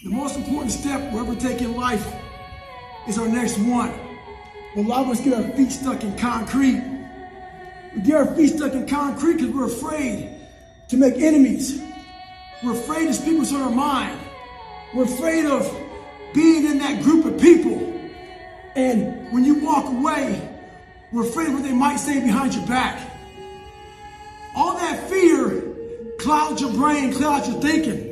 The most important step we'll ever take in life is our next one. A lot of us get our feet stuck in concrete. We get our feet stuck in concrete because we're afraid to make enemies. We're afraid to speak what's on our mind. We're afraid of being in that group of people. And when you walk away, we're afraid of what they might say behind your back. All that fear clouds your brain, clouds your thinking.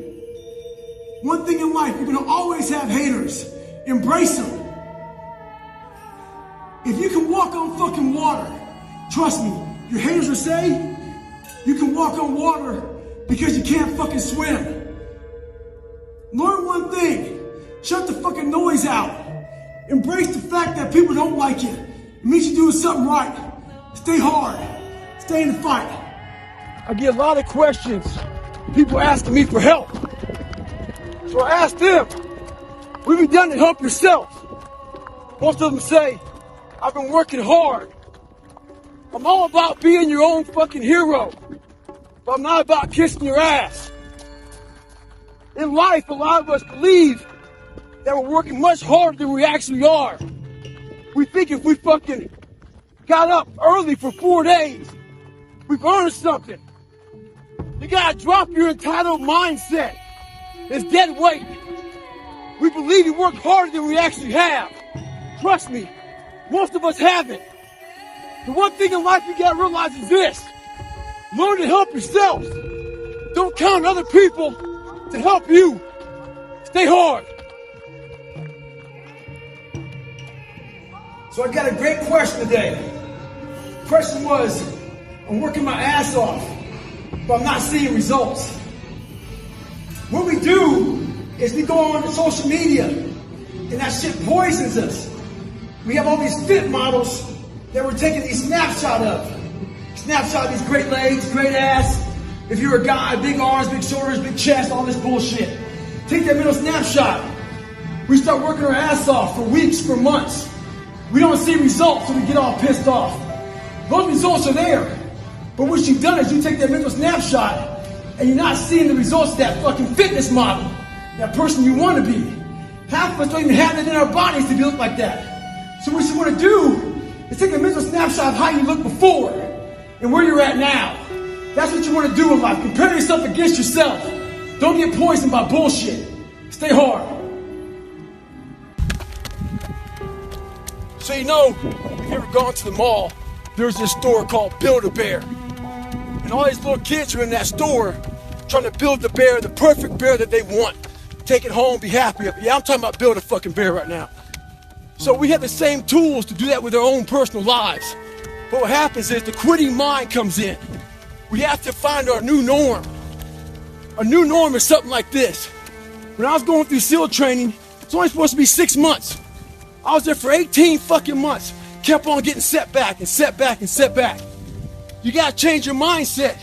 One thing in life, you're gonna always have haters. Embrace them. If you can walk on fucking water, trust me, your haters will say you can walk on water because you can't fucking swim. Learn one thing, shut the fucking noise out. Embrace the fact that people don't like you. It means you're doing something right. Stay hard, stay in the fight. I get a lot of questions, people asking me for help. So I asked them, what have you done to help yourself? Most of them say, I've been working hard. I'm all about being your own fucking hero, but I'm not about kissing your ass. In life, a lot of us believe that we're working much harder than we actually are. We think if we fucking got up early for 4 days, we've earned something. You gotta drop your entitled mindset. It's dead weight. We believe we work harder than we actually have. Trust me, most of us haven't. The one thing in life you gotta realize is this. Learn to help yourself. Don't count on other people to help you. Stay hard. So I got a great question today. The question was, I'm working my ass off, but I'm not seeing results. What we do is we go on to social media, and that shit poisons us. We have all these fit models that we're taking these snapshot of. Snapshot of these great legs, great ass. If you're a guy, big arms, big shoulders, big chest, all this bullshit. Take that middle snapshot. We start working our ass off for weeks, for months. We don't see results, so we get all pissed off. Those results are there. But what you've done is you take that mental snapshot and you're not seeing the results of that fucking fitness model, that person you want to be. Half of us don't even have it in our bodies to look like that. So what you want to do is take a mental snapshot of how you looked before and where you're at now. That's what you want to do in life. Compare yourself against yourself. Don't get poisoned by bullshit. Stay hard. So you know, if you've ever gone to the mall, there's this store called Build-A-Bear. And all these little kids are in that store trying to build the bear, the perfect bear that they want. Take it home, be happy. Yeah, I'm talking about build a fucking bear right now. So we have the same tools to do that with our own personal lives. But what happens is the quitting mind comes in. We have to find our new norm. A new norm is something like this. When I was going through SEAL training, it's only supposed to be 6 months. I was there for 18 fucking months. Kept on getting set back and set back and set back. You gotta change your mindset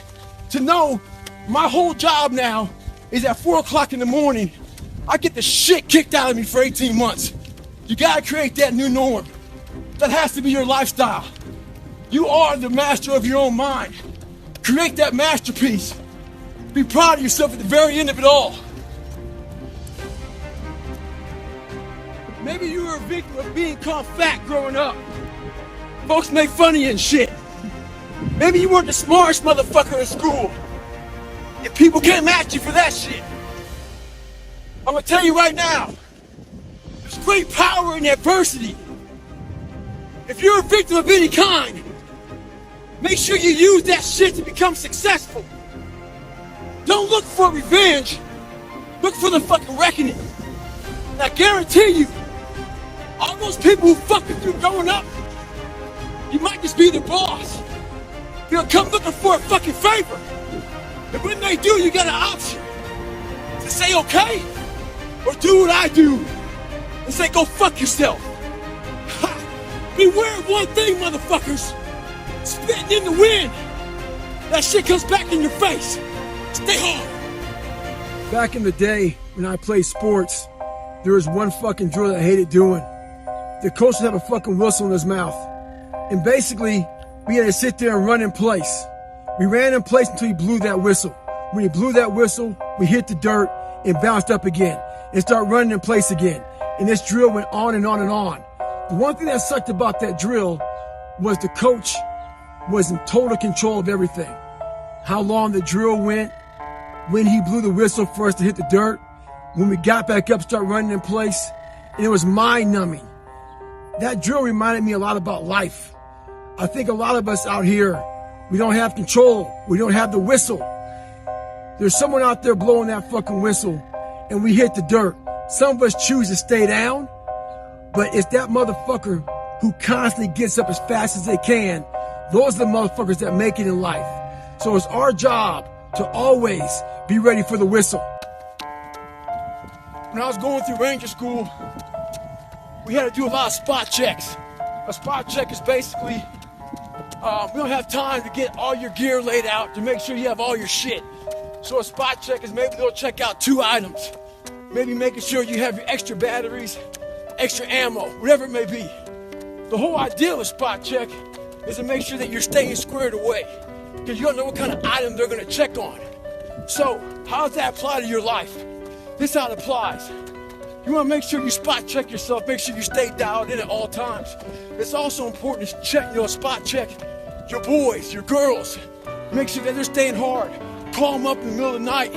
to know my whole job now is at 4 o'clock in the morning. I get the shit kicked out of me for 18 months. You gotta create that new norm. That has to be your lifestyle. You are the master of your own mind. Create that masterpiece. Be proud of yourself at the very end of it all. Maybe you were a victim of being called fat growing up. Folks make fun of you and shit. Maybe you weren't the smartest motherfucker in school. And people came at you for that shit. I'm gonna tell you right now, there's great power in adversity. If you're a victim of any kind, make sure you use that shit to become successful. Don't look for revenge. Look for the fucking reckoning. And I guarantee you, all those people who fucked with you growing up, you might just be the boss. They'll come looking for a fucking favor. And when they do, you got an option to say okay, or do what I do and say go fuck yourself. Ha! Beware of one thing, motherfuckers. Spitting in the wind. That shit comes back in your face. Stay hard. Back in the day when I played sports, there was one fucking drill that I hated doing. The coach would have a fucking whistle in his mouth. And basically, we had to sit there and run in place. We ran in place until he blew that whistle. When he blew that whistle, we hit the dirt and bounced up again. and start running in place again. And this drill went on and on and on. The one thing that sucked about that drill was the coach was in total control of everything. How long the drill went, when he blew the whistle for us to hit the dirt, when we got back up, start running in place, and it was mind-numbing. That drill reminded me a lot about life. I think a lot of us out here, we don't have control. We don't have the whistle. There's someone out there blowing that fucking whistle, and we hit the dirt. Some of us choose to stay down, but it's that motherfucker who constantly gets up as fast as they can. Those are the motherfuckers that make it in life. So it's our job to always be ready for the whistle. When I was going through Ranger School, we had to do a lot of spot checks. A spot check is basically, we don't have time to get all your gear laid out to make sure you have all your shit. So a spot check is maybe they'll check out 2 items. Maybe making sure you have your extra batteries, extra ammo, whatever it may be. The whole idea of a spot check is to make sure that you're staying squared away, because you don't know what kind of item they're going to check on. So how does that apply to your life? This is how it applies. You want to make sure you spot check yourself, make sure you stay dialed in at all times. It's also important to check, spot check your boys, your girls. Make sure that they're staying hard. Call them up in the middle of the night.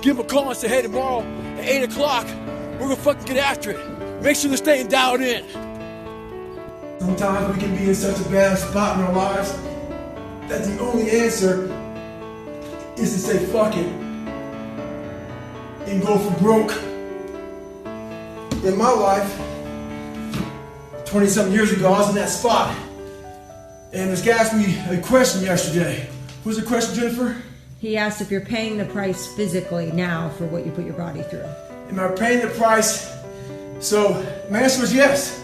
Give them a call and say, hey, tomorrow at 8 o'clock, we're going to fucking get after it. Make sure they're staying dialed in. Sometimes we can be in such a bad spot in our lives that the only answer is to say fuck it and go for broke. In my life, 20-something years ago, I was in that spot. And this guy asked me a question yesterday. What was the question, Jennifer? He asked if you're paying the price physically now for what you put your body through. Am I paying the price? So my answer was yes,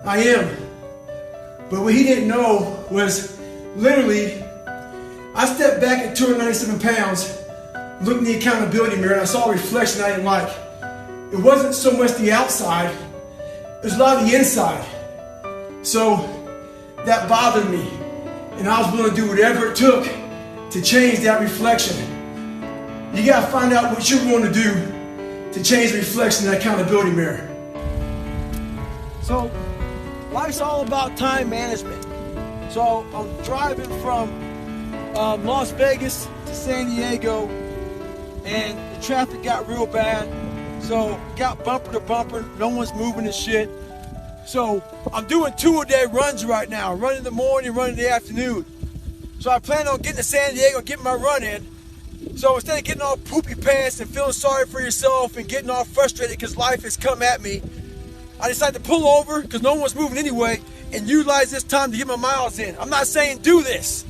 I am. But what he didn't know was literally, I stepped back at 297 pounds, looked in the accountability mirror, and I saw a reflection I didn't like. It wasn't so much the outside, it was a lot of the inside. So that bothered me. And I was willing to do whatever it took to change that reflection. You gotta find out what you're willing to do to change the reflection in that accountability mirror. So, life's all about time management. So I'm driving from Las Vegas to San Diego, and the traffic got real bad. So got bumper to bumper, no one's moving and shit. So I'm doing 2-a-day runs right now, run in the morning, run in the afternoon. So I plan on getting to San Diego, getting my run in. So instead of getting all poopy pants and feeling sorry for yourself and getting all frustrated because life has come at me, I decided to pull over because no one's moving anyway and utilize this time to get my miles in. I'm not saying do this.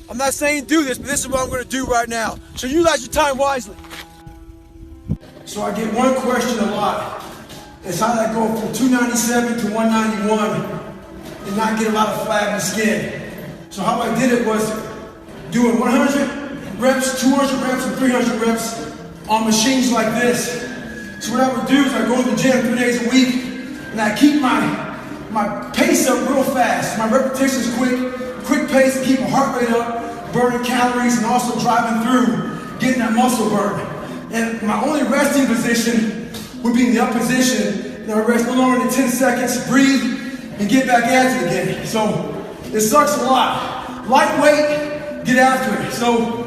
I'm not saying do this, but this is what I'm going to do right now. So utilize your time wisely. So I get one question a lot. It's how did I go from 297 to 191 and not get a lot of flabby skin? So how I did it was doing 100 reps, 200 reps, and 300 reps on machines like this. So what I would do is I go to the gym 3 days a week and I keep my pace up real fast. My repetitions quick pace to keep my heart rate up, burning calories, and also driving through, getting that muscle burn. And my only resting position would be in the up position, and I rest no longer than 10 seconds, breathe, and get back at it again. So it sucks a lot. Lightweight, get after it. So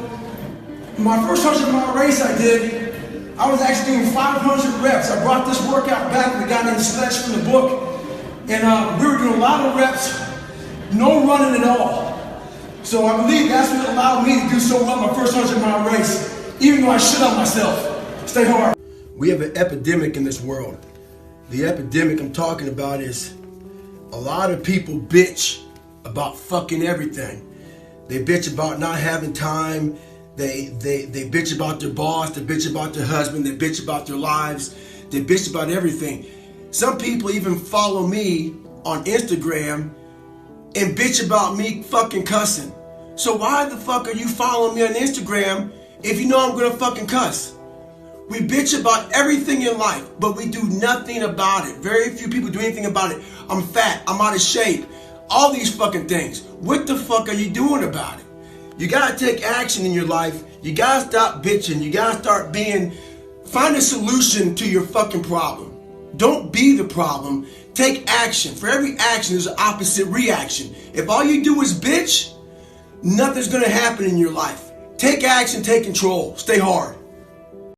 my first 100-mile race I did, I was actually doing 500 reps. I brought this workout back with a guy named Sledge from the book, and we were doing a lot of reps, no running at all. So I believe that's what allowed me to do so well my first 100-mile race, even though I shit on myself. Stay hard. We have an epidemic in this world. The epidemic I'm talking about is a lot of people bitch about fucking everything. They bitch about not having time. They bitch about their boss. They bitch about their husband. They bitch about their lives. They bitch about everything. Some people even follow me on Instagram and bitch about me fucking cussing. So why the fuck are you following me on Instagram if you know I'm gonna fucking cuss? We bitch about everything in life, but we do nothing about it. Very few people do anything about it. I'm fat, I'm out of shape, all these fucking things. What the fuck are you doing about it? You gotta take action in your life. You gotta stop bitching. You gotta start being Find a solution to your fucking problem. Don't be the problem. Take action. For every action, there's an opposite reaction. If all you do is bitch, nothing's gonna happen in your life. Take action, take control. Stay hard.